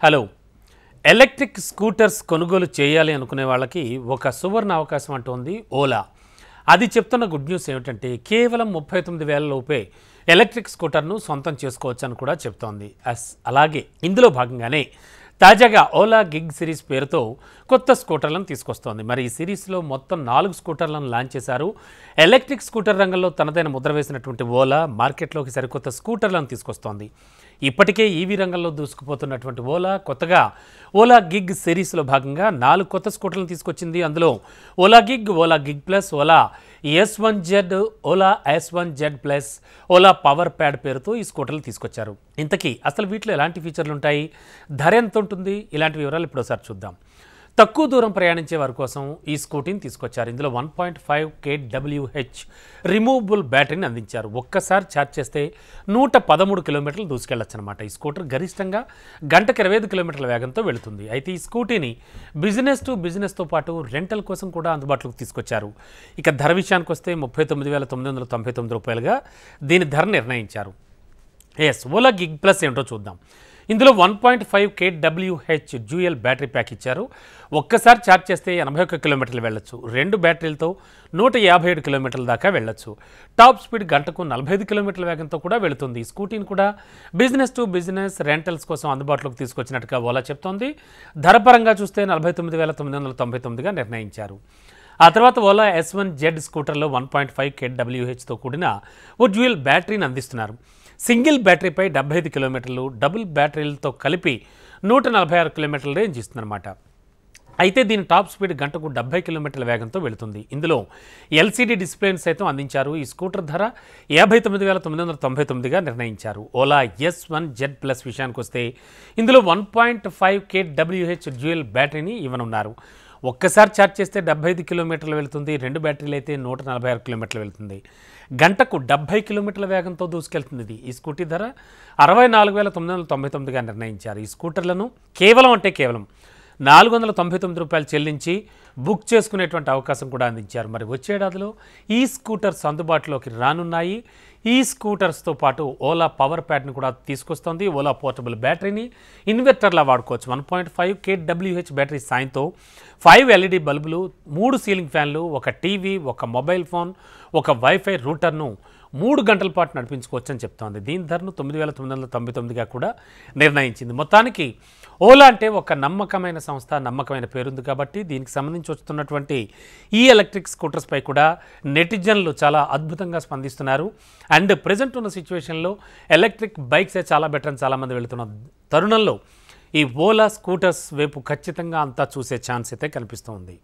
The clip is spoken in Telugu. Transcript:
హలో ఎలక్ట్రిక్ స్కూటర్స్ కొనుగోలు చేయాలి అనుకునే వాళ్ళకి ఒక సువర్ణ అవకాశం అంటోంది ఓలా. అది చెప్తున్న గుడ్ న్యూస్ ఏమిటంటే కేవలం 39,000 లోపే ఎలక్ట్రిక్ స్కూటర్ను సొంతం చేసుకోవచ్చని కూడా చెప్తోంది. అలాగే ఇందులో భాగంగానే తాజాగా ఓలా గిగ్ సిరీస్ పేరుతో కొత్త స్కూటర్లను తీసుకొస్తోంది. మరి ఈ సిరీస్లో మొత్తం 4 స్కూటర్లను లాంచ్ చేశారు. ఎలక్ట్రిక్ స్కూటర్ రంగంలో తనదైన ముద్ర వేసినటువంటి ఓలా మార్కెట్లోకి సరికొత్త స్కూటర్లను తీసుకొస్తోంది. ఇప్పటికే ఈవీ రంగంలో దూసుకుపోతున్నటువంటి ఓలా కొత్తగా ఓలా గిగ్ సిరీస్లో భాగంగా 4 కొత్త స్కూటర్లను తీసుకొచ్చింది. అందులో Ola gig plus, Ola S1Z, Ola S1Z plus, Ola power pad పేరుతో ఈ స్కూటర్లు తీసుకొచ్చారు. ఇంతకీ అసలు వీటిలో ఎలాంటి ఫీచర్లు ఉంటాయి, ధర ఎంత ఉంటుంది, ఇలాంటి వివరాలు ఇప్పుడు ఒకసారి చూద్దాం. తక్కువ దూరం ప్రయాణించే వారి కోసం ఈ స్కూటీని తీసుకొచ్చారు. ఇందులో 1.5 kWh రిమూవబుల్ బ్యాటరీని అందించారు. ఒక్కసారి ఛార్జ్ చేస్తే 113 కిలోమీటర్లు దూసుకెళ్లొచ్చు అనమాట. ఈ స్కూటర్ గరిష్టంగా గంటకు 25 కిలోమీటర్ల వేగంతో వెళుతుంది. అయితే ఈ స్కూటీని బిజినెస్తో పాటు రెంటల్ కోసం కూడా అందుబాటులోకి తీసుకొచ్చారు. ఇక ధర విషయానికి వస్తే 39,999 రూపాయలుగా దీని ధర నిర్ణయించారు. ఓలా గిగ్ ప్లస్ ఏంటో చూద్దాం. ఇందులో 1.5 kWh డ్యూయల్ బ్యాటరీ ప్యాక్ ఇచ్చారు. ఒక్కసారి ఛార్జ్ చేస్తే 81 కిలోమీటర్లు వెళ్ళొచ్చు. 2 బ్యాటరీలతో 157 కిలోమీటర్ల దాకా వెళ్ళొచ్చు. టాప్ స్పీడ్ గంటకు 45 కిలోమీటర్ల వేగంతో కూడా వెళుతుంది. ఈ స్కూటీని కూడా బిజినెస్ రెంటల్స్ కోసం అందుబాటులోకి తీసుకొచ్చినట్టుగా ఓలా చెప్తోంది. ధర పరంగా చూస్తే 49,999గా నిర్ణయించారు. ఆ తర్వాత ఓలా S1Z స్కూటర్లో 1.5 kWhతో కూడిన ఓ డ్యూయల్ బ్యాటరీని అందిస్తున్నారు. సింగిల్ బ్యాటరీపై 75 కిలోమీటర్లు, డబుల్ బ్యాటరీలతో కలిపి 146 కిలోమీటర్ల రేంజ్ ఇస్తుందన్నమాట. అయితే దీని టాప్ స్పీడ్ గంటకు 70 కిలోమీటర్ల వేగంతో వెళుతుంది. ఇందులో LCD డిస్ప్లేని సైతం అందించారు. ఈ స్కూటర్ ధర 59,999గా నిర్ణయించారు. ఓలా S1Z ప్లస్ విషయానికి వస్తే ఇందులో 1.5 kWh డ్యూయల్ బ్యాటరీని ఇవ్వనున్నారు. ఒక్కసారి ఛార్జ్ చేస్తే 75 కిలోమీటర్లు వెళుతుంది. 2 బ్యాటరీలు అయితే 146 కిలోమీటర్లు వెళుతుంది. గంటకు 70 కిలోమీటర్ల వేగంతో దూసుకెళ్తుంది. ఈ స్కూటీ ధర 64,999గా నిర్ణయించారు. ఈ స్కూటర్లను కేవలం 499 రూపాయలు చెల్లించి బుక్ చేసుకునేటువంటి అవకాశం కూడా అందించారు. మరి వచ్చేడాదిలో ఈ స్కూటర్స్ అందుబాటులోకి రానున్నాయి. ఈ స్కూటర్స్తో పాటు ఓలా పవర్ ప్యాడ్ని కూడా తీసుకొస్తుంది. ఓలా పోర్టబుల్ బ్యాటరీని ఇన్వర్టర్లా వాడుకోవచ్చు. 1.5 kWh బ్యాటరీ సాయంతో 5 LED బల్బులు, 3 సీలింగ్ ఫ్యాన్లు, ఒక టీవీ, ఒక మొబైల్ ఫోన్, ఒక వైఫై రూటర్ను 3 గంటల పాటు నడిపించుకోవచ్చు అని చెప్తోంది. దీని ధరను 9,999గా కూడా నిర్ణయించింది. మొత్తానికి ఓలా అంటే ఒక నమ్మకమైన సంస్థ, నమ్మకమైన పేరుంది కాబట్టి దీనికి సంబంధించి వస్తున్నటువంటి ఈ ఎలక్ట్రిక్ స్కూటర్స్పై కూడా నెటిజన్లు చాలా అద్భుతంగా స్పందిస్తున్నారు. అండ్ ప్రజెంట్ ఉన్న సిచ్యువేషన్లో ఎలక్ట్రిక్ బైక్సే చాలా బెటర్ అని చాలామంది వెళుతున్న తరుణంలో ఈ ఓలా స్కూటర్స్ వైపు ఖచ్చితంగా అంతా చూసే ఛాన్స్ అయితే కనిపిస్తోంది.